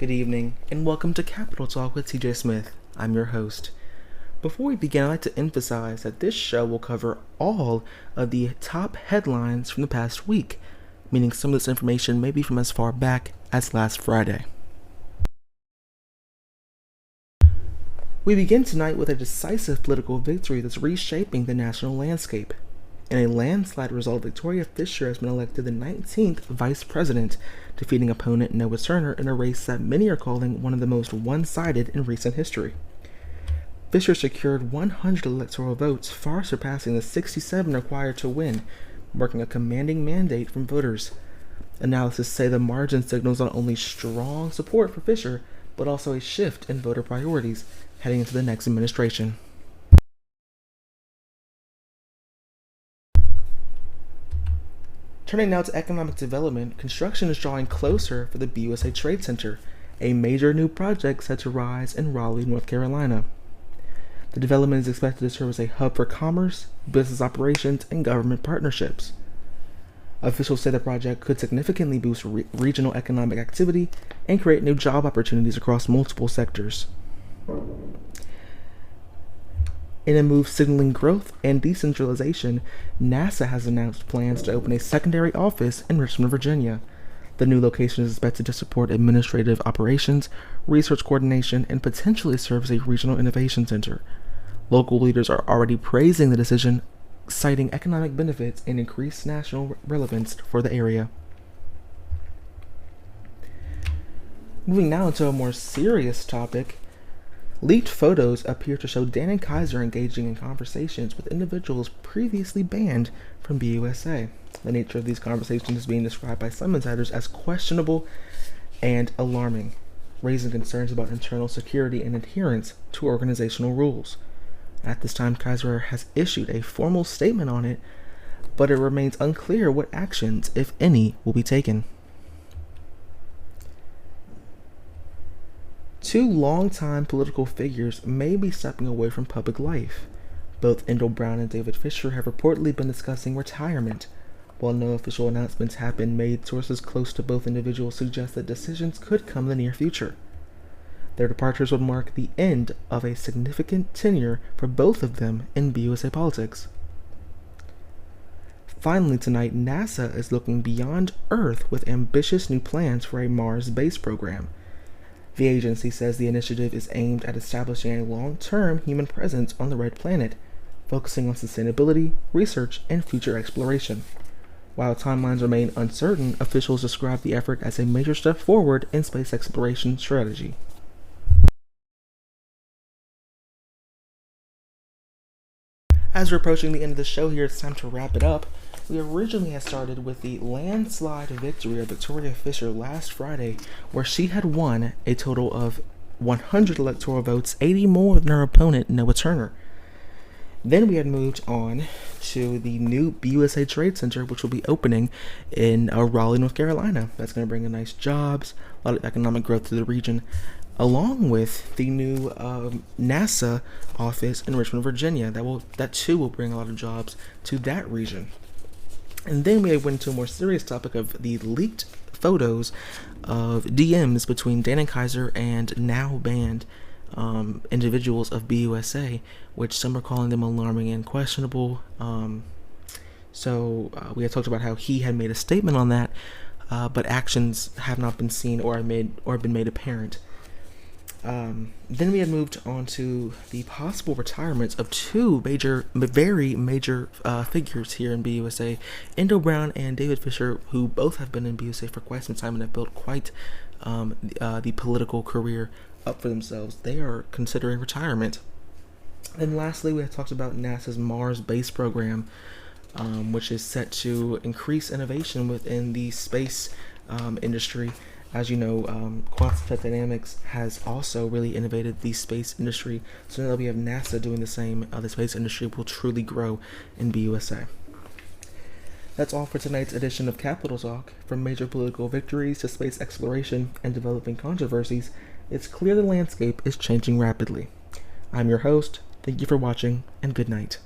Good evening, and welcome to Capital Talk with TJ Smith. I'm your host. Before we begin, I'd like to emphasize that this show will cover all of the top headlines from the past week, meaning some of this information may be from as far back as last Friday. We begin tonight with a decisive political victory that's reshaping the national landscape. In a landslide result, Victoria Fisher has been elected the 19th vice president, defeating opponent Noah Turner in a race that many are calling one of the most one-sided in recent history. Fisher secured 100 electoral votes, far surpassing the 67 required to win, marking a commanding mandate from voters. Analysts say the margin signals not only strong support for Fisher, but also a shift in voter priorities heading into the next administration. Turning now to economic development, construction is drawing closer for the BUSA Trade Center, a major new project set to rise in Raleigh, North Carolina. The development is expected to serve as a hub for commerce, business operations, and government partnerships. Officials say the project could significantly boost regional economic activity and create new job opportunities across multiple sectors. In a move signaling growth and decentralization, NASA has announced plans to open a secondary office in Richmond, Virginia. The new location is expected to support administrative operations, research coordination, and potentially serve as a regional innovation center. Local leaders are already praising the decision, citing economic benefits and increased national relevance for the area. Moving now into a more serious topic, leaked photos appear to show Danon Kyzer engaging in conversations with individuals previously banned from BUSA. The nature of these conversations is being described by some insiders as questionable and alarming, raising concerns about internal security and adherence to organizational rules. At this time, Kyzer has issued a formal statement on it, but it remains unclear what actions, if any, will be taken. Two longtime political figures may be stepping away from public life. Both Endell Brown and David Fisher have reportedly been discussing retirement. While no official announcements have been made, sources close to both individuals suggest that decisions could come in the near future. Their departures would mark the end of a significant tenure for both of them in BUSA politics. Finally tonight, NASA is looking beyond Earth with ambitious new plans for a Mars base program. The agency says the initiative is aimed at establishing a long-term human presence on the red planet, focusing on sustainability, research, and future exploration. While timelines remain uncertain, officials describe the effort as a major step forward in space exploration strategy. As we're approaching the end of the show here, it's time to wrap it up. We originally had started with the landslide victory of Victoria Fisher last Friday, where she had won a total of 100 electoral votes, 80 more than her opponent, Noah Turner. Then we had moved on to the new BUSA Trade Center, which will be opening in Raleigh, North Carolina. That's going to bring in nice jobs, a lot of economic growth to the region, along with the new NASA office in Richmond, Virginia. That too will bring a lot of jobs to that region. And then we went to a more serious topic of the leaked photos of DMs between Danon Kyzer and now banned individuals of BUSA, which some are calling them alarming and questionable. So we had talked about how he had made a statement on that, but actions have not been seen or been made apparent. Then we had moved on to the possible retirements of two very major figures here in BUSA, Endell Brown and David Fisher, who both have been in BUSA for quite some time and have built quite the political career up for themselves. They are considering retirement. And lastly, we had talked about NASA's Mars base program, which is set to increase innovation within the space industry. As you know, quantum dynamics has also really innovated the space industry. So now that we have NASA doing the same, the space industry will truly grow in BUSA. That's all for tonight's edition of Capital Talk. From major political victories to space exploration and developing controversies, it's clear the landscape is changing rapidly. I'm your host. Thank you for watching, and good night.